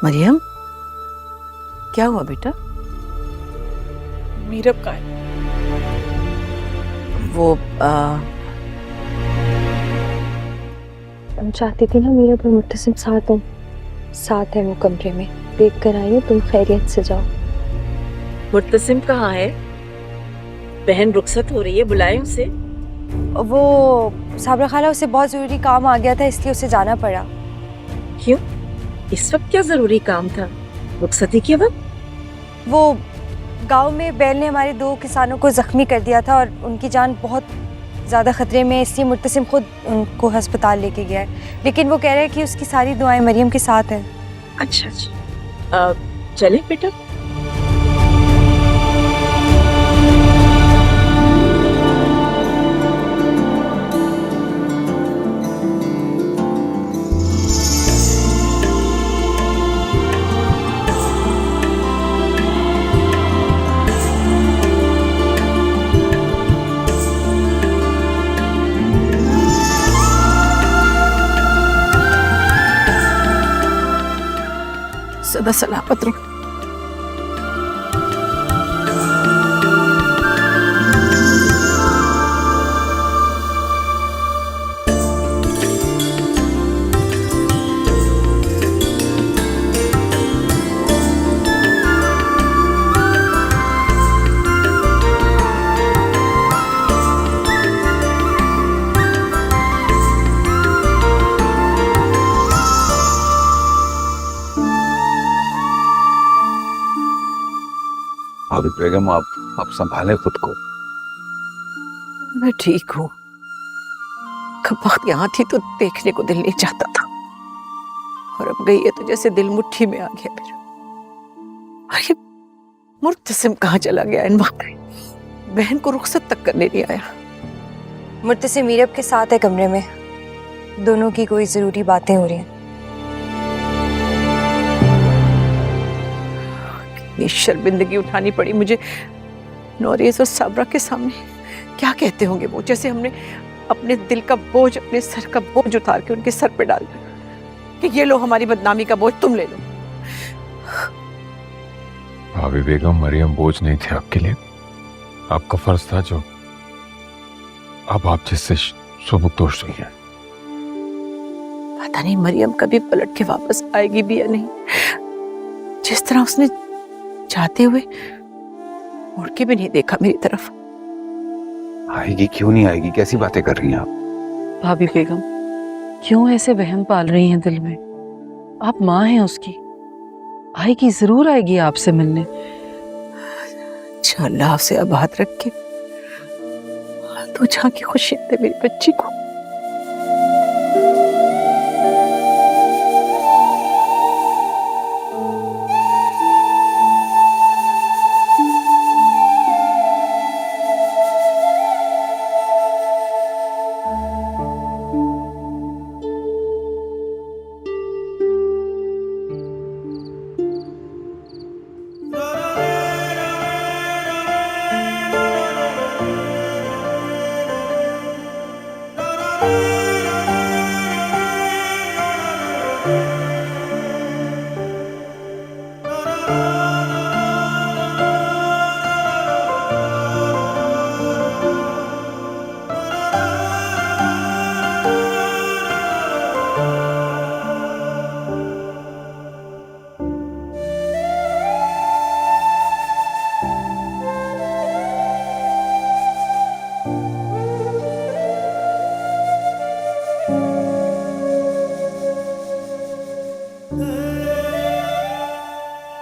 मरियम, क्या हुआ बेटा? मीरब का है। वो तुम चाहती थी ना मीरब और मुत्तसिम साथ है वो कमरे में। देख कर आई हूँ, तुम खैरियत से जाओ। मुर्तसिम कहाँ है? बहन रुखसत हो रही है, बुलाए उसे। वो साबरा खाला, उसे बहुत जरूरी काम आ गया था, इसलिए उसे जाना पड़ा। क्यों? इस वक्त क्या जरूरी काम था रुखसती के वक्त? वो गांव में बैल ने हमारे 2 किसानों को जख्मी कर दिया था और उनकी जान बहुत ज़्यादा खतरे में, इसलिए मुर्तसिम खुद उनको अस्पताल लेके गया है। लेकिन वो कह रहा है कि उसकी सारी दुआएं मरियम के साथ हैं। अच्छा अच्छा, चले बेटा। सदा सलामत रहो। भाभी बेगम, आप संभालें खुद को। मैं ठीक हूँ। कब वक्त यहाँ थी तो देखने को दिल नहीं चाहता था, और अब गई है तो जैसे दिल मुट्ठी में आ गया मेरा। अरे मुर्तसिम कहाँ चला गया इन वक्त? बहन को रुखसत तक करने नहीं आया। मुर्तसिम मीरब के साथ है कमरे में, दोनों की कोई ज़रूरी बातें हो रही हैं। इतनी शर्मिंदगी उठानी पड़ी मुझे नौरेज और साबरा के सामने। क्या कहते होंगे वो, जैसे हमने अपने दिल का बोझ, अपने सर का बोझ उतार के उनके सर पे डाल दिया कि ये लो हमारी बदनामी का बोझ तुम ले लो। भाभी बेगम, मरियम बोझ नहीं थे आपके लिए, आपका फर्ज था जो अब आप जिससे सुमुक्तोष हुई है। पता नहीं मरियम कभी पलट के वापस आएगी भी या नहीं। जिस तरह उसने जाते हुए मुड़ के भी नहीं देखा मेरी तरफ। आएगी क्यों नहीं आएगी? कैसी बातें कर रही हैं आप? भाभी बेगम, क्यों ऐसे वहम पाल रही हैं दिल में? आप माँ हैं उसकी, आएगी, जरूर आएगी आपसे मिलने। अच्छा अल्लाह से आबाद रख के तू जहाँ की खुशी दे मेरी बच्ची को।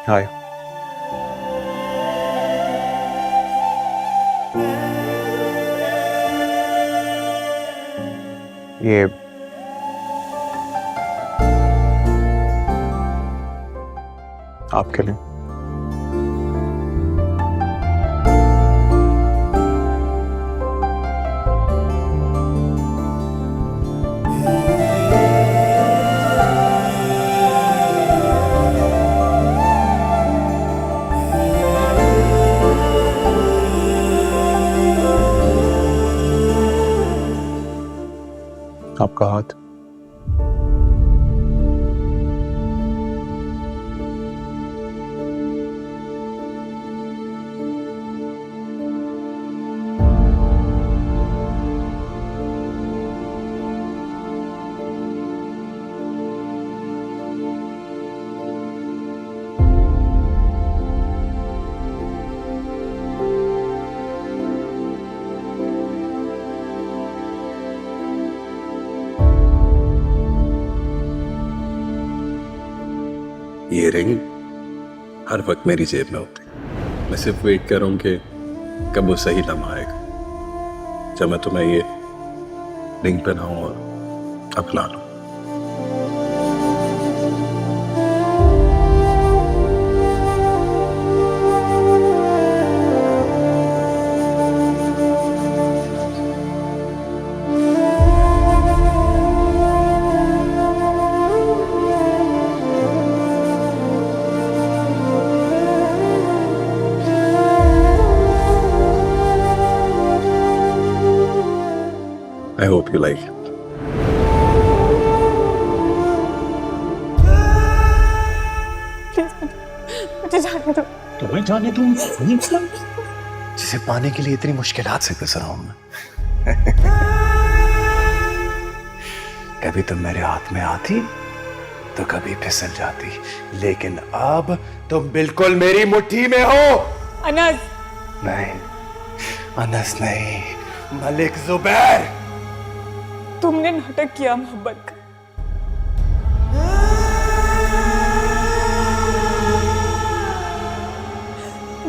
हाय। ये आपके लिए। आपका हाथ। ये रिंग हर वक्त मेरी जेब में होती। मैं सिर्फ वेट कर रहा हूं कि कब वो सही लम्हा आएगा जब मैं तुम्हें ये रिंग पहनाऊं और अपना लूं। I hope you like it. मुझे जाने दो। तुम्हें जाने दूं? जिसे पाने के लिए इतनी मुश्किलात से गुजरा हूं मैं। कभी तुम मेरे हाथ में आती तो कभी फिसल जाती, लेकिन अब तुम बिल्कुल मेरी मुट्ठी में हो। अनस, नहीं, अनस नहीं, मलिक जुबैर। तुमने नाटक किया मोहब्बत का।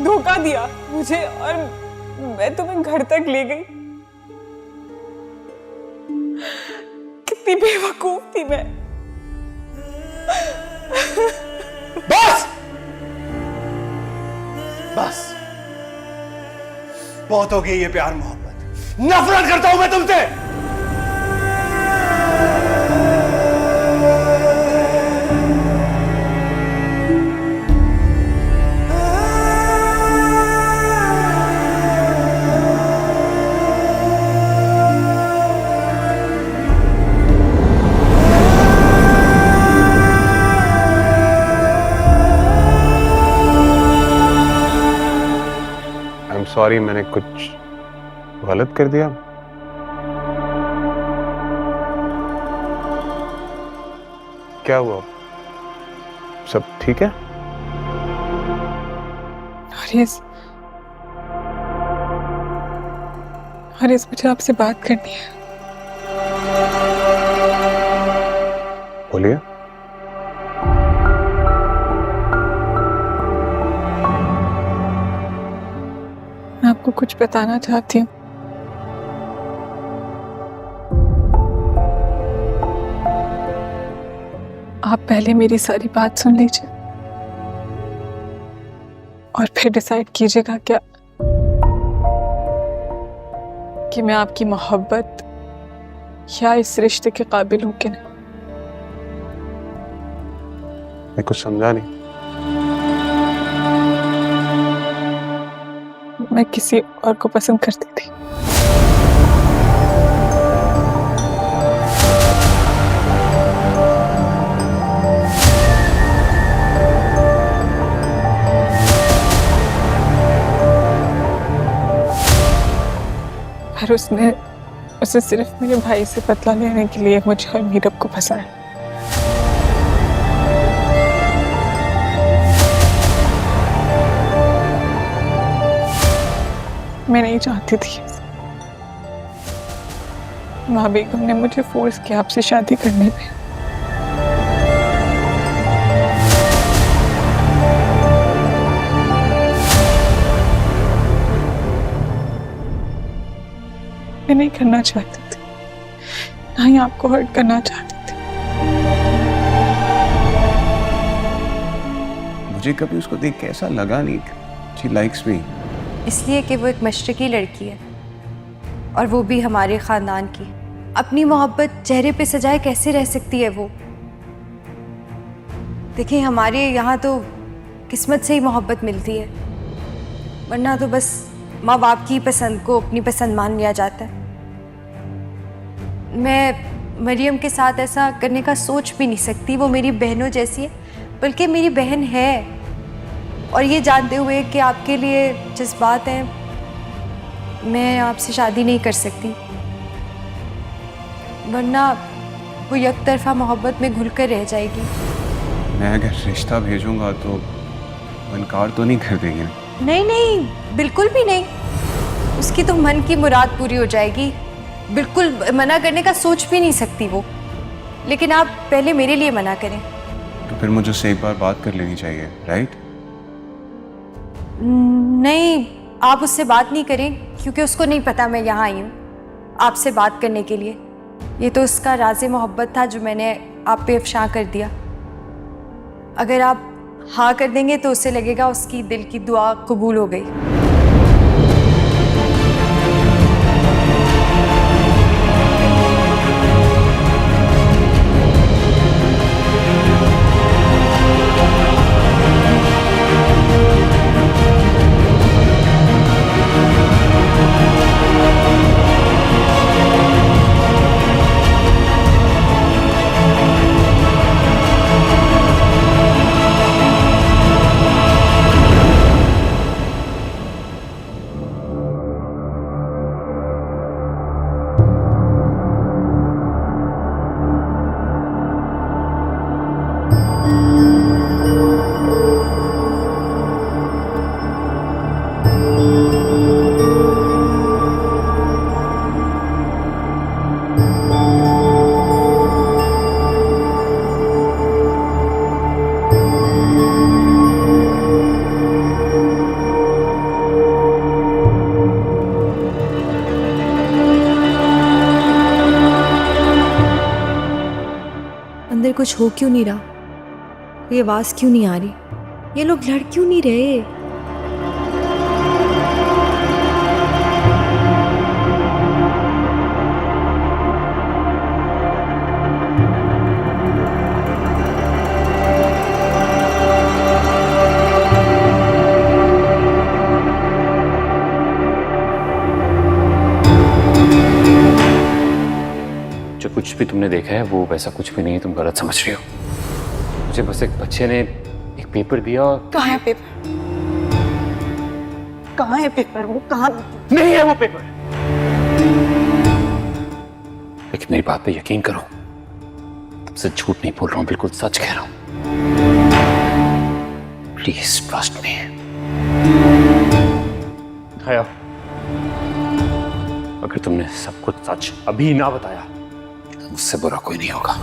धोखा दिया मुझे और मैं तुम्हें घर तक ले गई। कितनी बेवकूफ थी मैं। बस बस, बहुत हो गई ये प्यार मोहब्बत। नफरत करता हूं मैं तुमसे। सॉरी, मैंने कुछ गलत कर दिया। क्या हुआ? सब ठीक है? हरीश, मुझे आपसे बात करनी है। बोलिए। मैं आपको कुछ बताना चाहती हूँ। आप पहले मेरी सारी बात सुन लीजिए और फिर डिसाइड कीजिएगा क्या कि मैं आपकी मोहब्बत या इस रिश्ते के काबिल हूं कि नहीं। मैं कुछ समझा नहीं। मैं किसी और को पसंद करती थी। पर उसे सिर्फ मेरे भाई से बदला लेने के लिए मुझे और मीरब को फंसाया। मैं नहीं चाहती थी। माँ बेगम ने मुझे फोर्स किया आपसे शादी करने पे। मैं नहीं करना चाहती थी, ना ही आपको हर्ट करना चाहती थी। मुझे कभी उसको देख के ऐसा लगा नहीं शी लाइक्स मी। इसलिए कि वो एक मशरकी लड़की है और वो भी हमारे ख़ानदान की। अपनी मोहब्बत चेहरे पे सजाए कैसे रह सकती है वो? देखिए, हमारे यहाँ तो किस्मत से ही मोहब्बत मिलती है, वरना तो बस माँ बाप की पसंद को अपनी पसंद मान लिया जाता है। मैं मरियम के साथ ऐसा करने का सोच भी नहीं सकती। वो मेरी बहनों जैसी है, बल्कि मेरी बहन है। और ये जानते हुए कि आपके लिए जज्बात हैं, मैं आपसे शादी नहीं कर सकती, वरना वो एक तरफा मोहब्बत में घुलकर रह जाएगी। मैं अगर रिश्ता भेजूंगा तो इनकार तो नहीं कर देंगे? नहीं नहीं, बिल्कुल भी नहीं। उसकी तो मन की मुराद पूरी हो जाएगी, बिल्कुल मना करने का सोच भी नहीं सकती वो। लेकिन आप पहले मेरे लिए मना करें। तो फिर मुझे उससे एक बार बात कर लेनी चाहिए, राइट? नहीं, आप उससे बात नहीं करें क्योंकि उसको नहीं पता मैं यहाँ आई हूँ आपसे बात करने के लिए। ये तो उसका राज़े मोहब्बत था जो मैंने आप पे अफशा कर दिया। अगर आप हाँ कर देंगे तो उसे लगेगा उसकी दिल की दुआ कबूल हो गई। अंदर कुछ हो क्यों नहीं रहा? ये आवाज़ क्यों नहीं आ रही? ये लोग लड़ क्यों नहीं रहे? जो कुछ भी तुमने देखा है वो वैसा कुछ भी नहीं है, तुम गलत समझ रही हो। मुझे बस एक बच्चे ने एक पेपर दिया और कहाँ है पेपर? कहाँ है पेपर? वो कहाँ? नहीं है वो पेपर। लेकिन मेरी बात पे यकीन करो, तुमसे झूठ नहीं बोल रहा हूँ, बिल्कुल सच कह रहा हूँ। Please trust me. अगर तुमने सब कुछ सच अभी ना बताया, मुझसे बुरा कोई नहीं होगा।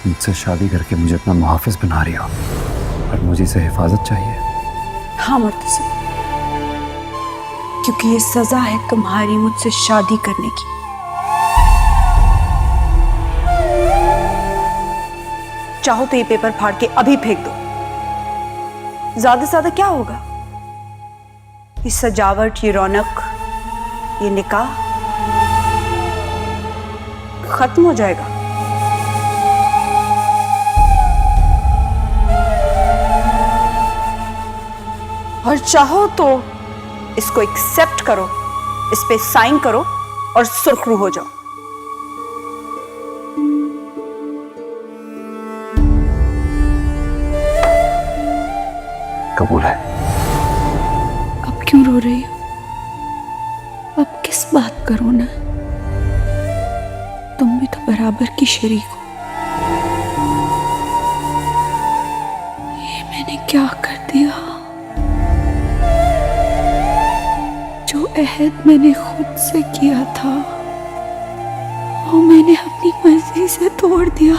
मुझसे शादी करके मुझे अपना मुहाफिज बना रही हो और मुझे से हिफाजत चाहिए। हाँ मुर्तसिम, क्योंकि ये सजा है तुम्हारी मुझसे शादी करने की। चाहो तो ये पेपर फाड़ के अभी फेंक दो। ज्यादा से ज्यादा क्या होगा? ये सजावट, ये रौनक, ये निकाह खत्म हो जाएगा। और चाहो तो इसको एक्सेप्ट करो, इस पे साइन करो और सुर्खरू हो जाओ। कबूल है। अब क्यों रो रही हो? अब किस बात का रोना? तुम भी तो बराबर की शरीक हो। ये मैंने क्या कर दिया? जो अहद मैंने खुद से किया था वो मैंने अपनी मर्जी से तोड़ दिया।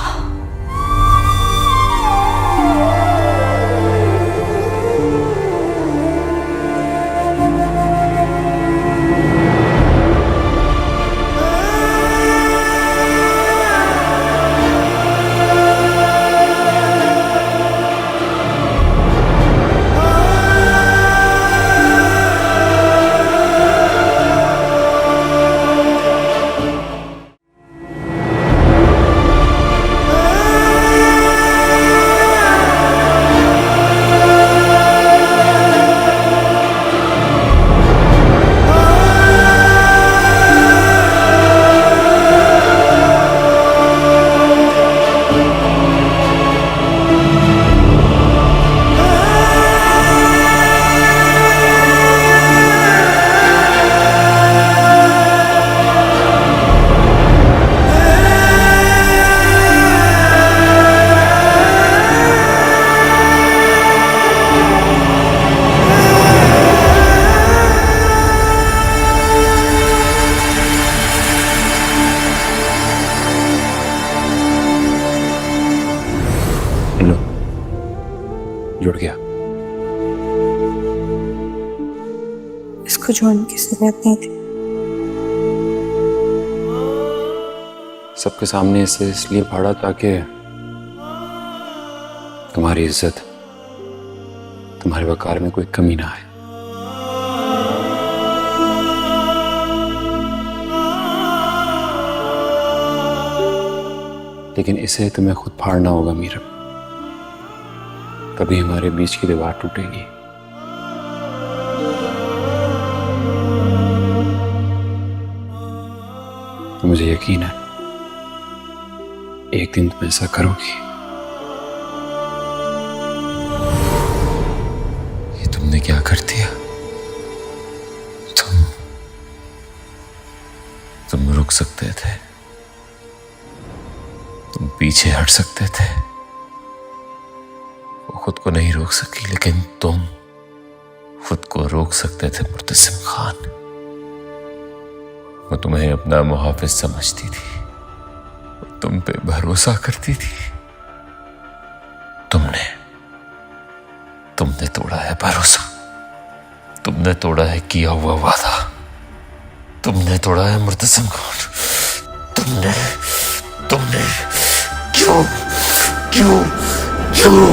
को छोड़ने की जरूरत नहीं थी। सबके सामने इसे इसलिए फाड़ा ताकि तुम्हारी इज्जत, तुम्हारे वकार में कोई कमी ना आए। लेकिन इसे तुम्हें खुद फाड़ना होगा मीरा, तभी हमारे बीच की दीवार टूटेगी। मुझे यकीन है एक दिन तुम ऐसा करोगी। ये तुमने क्या कर दिया? तुम रुक सकते थे, तुम पीछे हट सकते थे। वो खुद को नहीं रोक सकी, लेकिन तुम खुद को रोक सकते थे मुर्तसिम खान। वो तुम्हें अपना मुहाफिज समझती थी, तुम पे भरोसा करती थी। तुमने तोड़ा है भरोसा, तुमने तोड़ा है किया हुआ वादा, तुमने तोड़ा है मुर्तसिम खान। तुमने क्यों क्यों क्यों?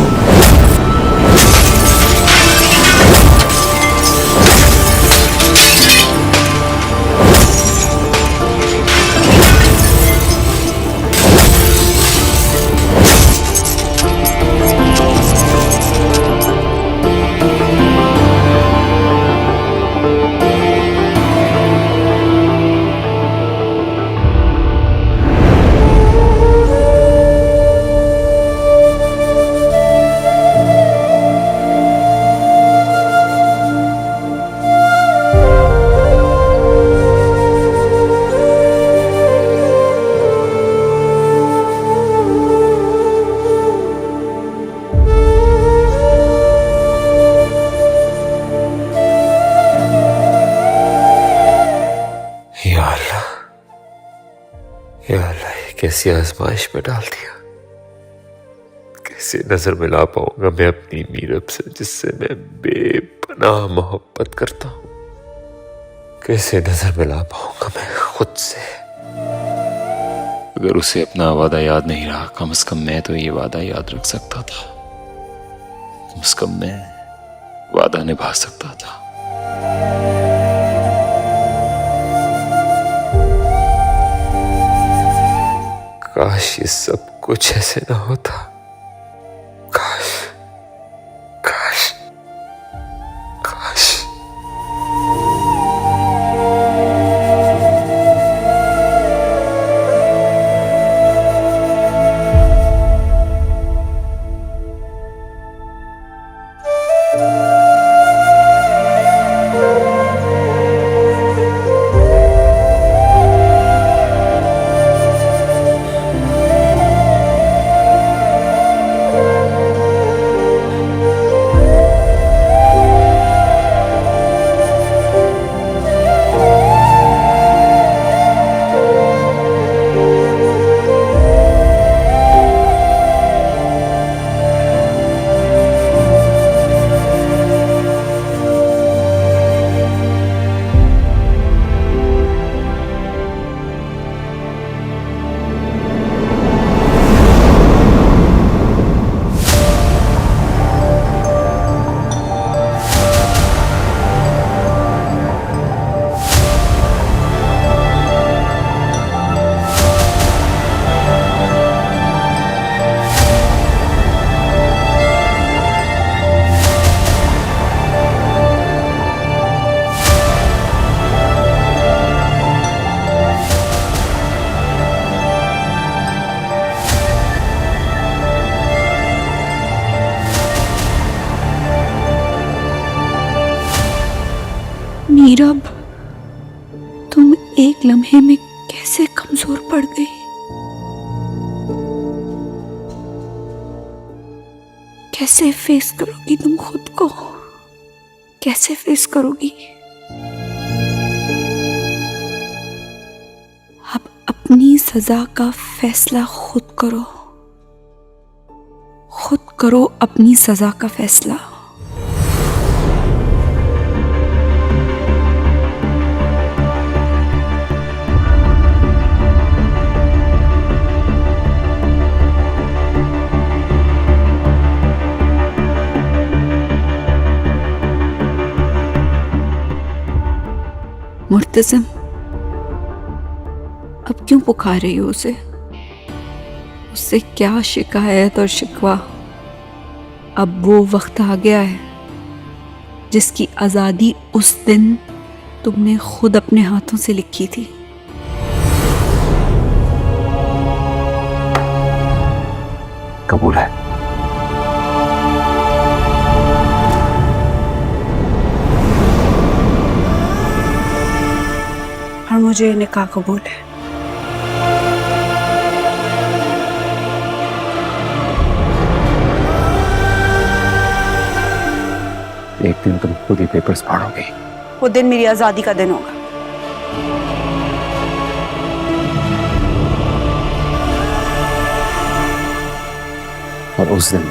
या अल्लाह, ये कैसी आजमाइश में डाल दिया। कैसे नजर मिला पाऊंगा मैं अपनी मीरब से, जिससे मैं बेपनाह मोहब्बत करता हूं। कैसे नजर मिला पाऊंगा मैं खुद से। अगर उसे अपना वादा याद नहीं रहा, कम से कम मैं तो ये वादा याद रख सकता था। कम से कम मैं वादा निभा सकता था। काश ये सब कुछ ऐसे ना होता। काश काश काश। मीरब, तुम एक लम्हे में कैसे कमजोर पड़ गई। कैसे फेस करोगी तुम खुद को, कैसे फेस करोगी। अब अपनी सजा का फैसला खुद करो, खुद करो अपनी सजा का फैसला। मुर्तज़िम, अब क्यों पुकार रही हो उसे? उससे क्या शिकायत और शिकवा? अब वो वक्त आ गया है जिसकी आज़ादी उस दिन तुमने खुद अपने हाथों से लिखी थी। कबूल है। और मुझे निकाह कबूल है। एक दिन तुम खुद ही पेपर्स फाड़ोगे। वो दिन मेरी आज़ादी का दिन होगा। और उस दिन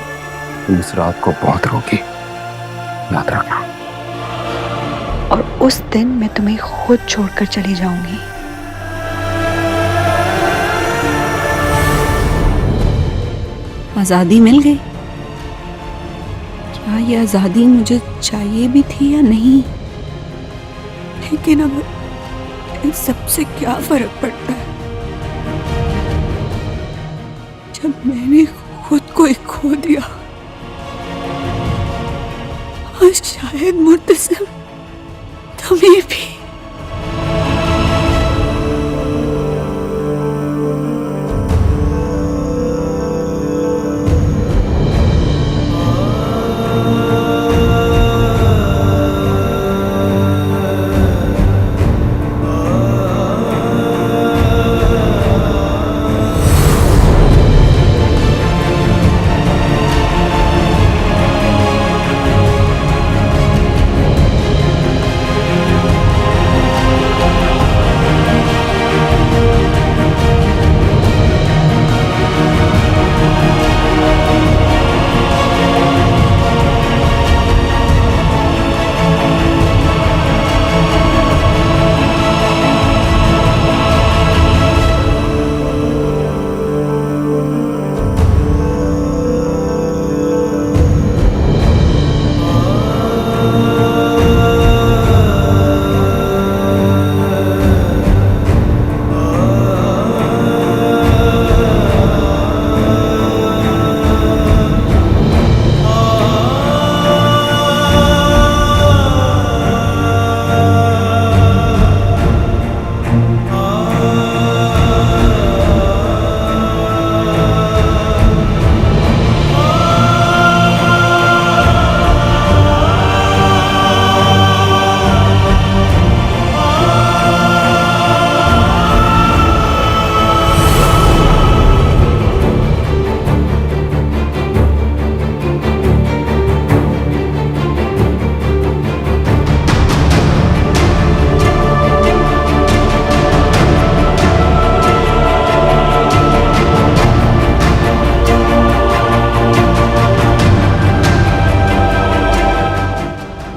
तुम उस रात को बहुत रोगी, याद रखना। और उस दिन मैं तुम्हें खुद छोड़कर चली जाऊंगी। आज़ादी मिल गई। क्या ये आज़ादी मुझे चाहिए भी थी या नहीं? लेकिन अब इन सबसे क्या फर्क पड़ता है जब मैंने खुद को ही खो दिया। और शायद मुर्तज़िम तुम्हें भी।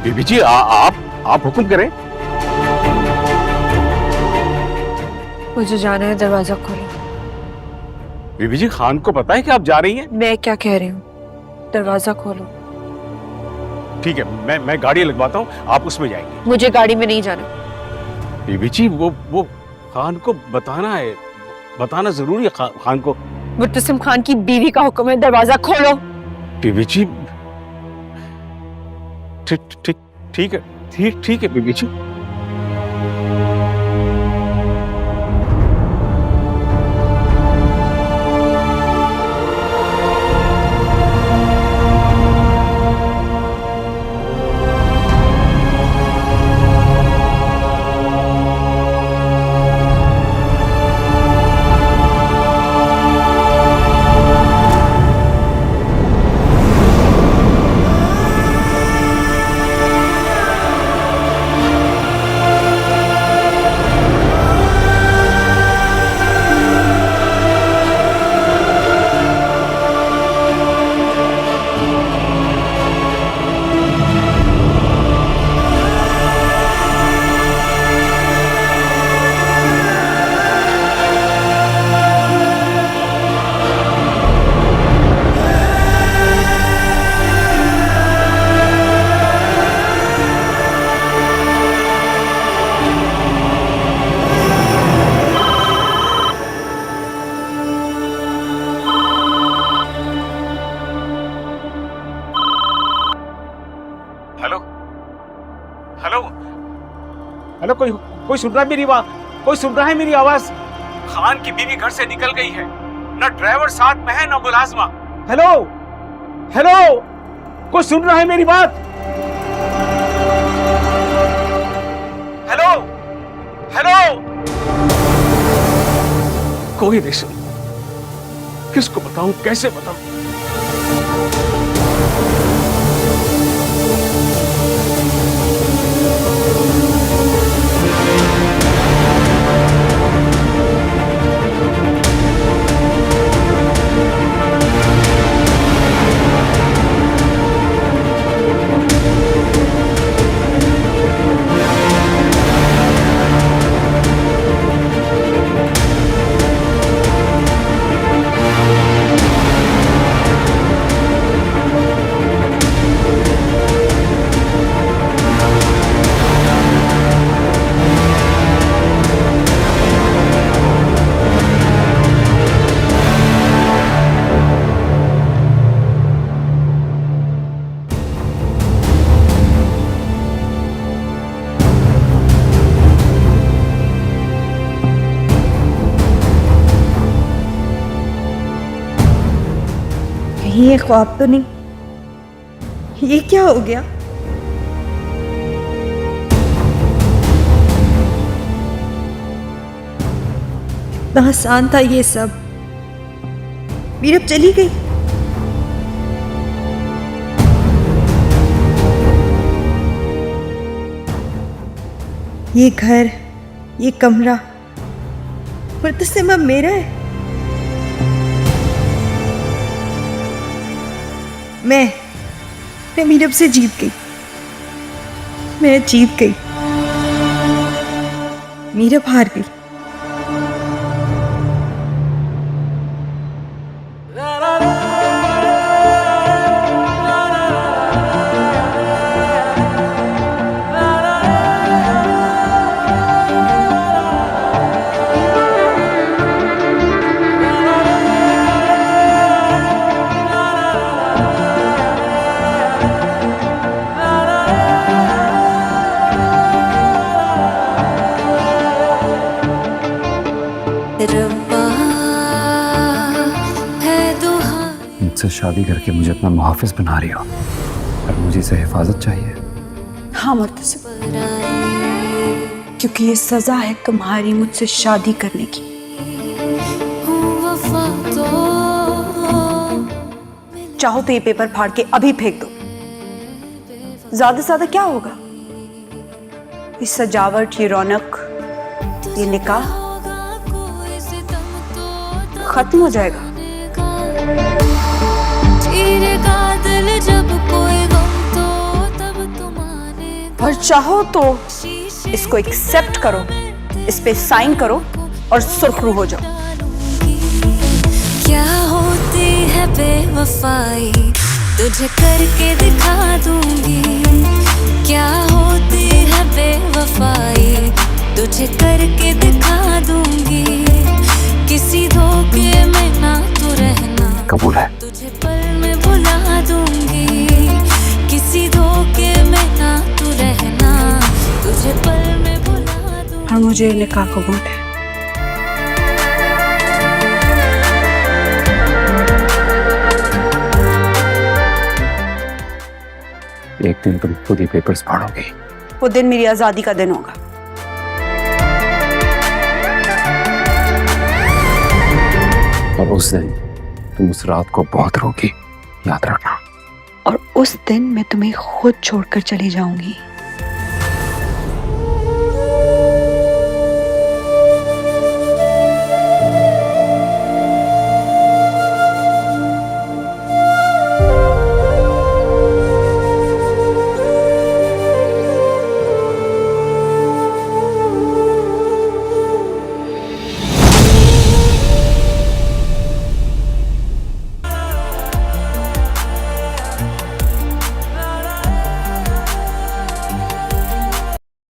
बीबी जी आप हुक्म करें। मुझे जाना है, दरवाजा खोलो। बीबी जी खान को पता है कि आप जा रही हैं? मैं क्या कह रही हूँ, दरवाजा खोलो। ठीक है, मैं गाड़ी लगवाता हूँ, आप उसमें जाएंगे। मुझे गाड़ी में नहीं जाना। बीबी जी वो खान को बताना है, बताना जरूरी है खान को। मुर्तसिम खान की बीवी का हुक्म है, दरवाजा खोलो। बीबी जी ठीक है बीबी जी। हेलो हेलो, कोई कोई सुन रहा है मेरी बात? कोई सुन रहा है मेरी आवाज? खान की बीवी घर से निकल गई है, ना ड्राइवर साथ में है ना मुलाजमा। हेलो हेलो, कोई सुन रहा है मेरी बात? हेलो हेलो, कोई नहीं सुन। किसको बताऊं, कैसे बताऊं? ये ख्वाब तो नहीं, ये क्या हो गया? इतना आसान था ये सब, मीरब चली गई। ये घर, ये कमरा मुर्तसिम अब मेरा है। मैं मीरब से जीत गई, मैं जीत गई, मीरब हार गई। मुझसे शादी करके मुझे अपना मुहाफिज बना रही हो और मुझे इसे हिफाजत चाहिए। हाँ मुर्तसिम, क्योंकि ये सजा है तुम्हारी मुझसे शादी करने की। चाहो तो ये पेपर फाड़ के अभी फेंक दो, ज्यादा से ज्यादा क्या होगा? ये सजावट, ये रौनक, ये निकाह खत्म हो जाएगा। और चाहो तो इसको एक्सेप्ट करो, इस पे साइन करो और सुर्खरू हो जाओ। क्या होती है बेवफाई, तुझे करके दिखा दूंगी। क्या होती है बेवफाई, तुझे करके दिखा दूंगी। किसी धोखे में ना तू रहना, कबूल है। तुझे पल में भुला दूंगी। किसी धोखे में ना तू रहना, तुझे पल में भुला दूंगी। और मुझे निकाह कबूल है। एक दिन तुम खुद ही पेपर्स फाड़ोगे। वो दिन मेरी आजादी का दिन होगा। और उस दिन तुम उस रात को बहुत रोगी, याद रखना। और उस दिन मैं तुम्हें खुद छोड़कर चली जाऊंगी।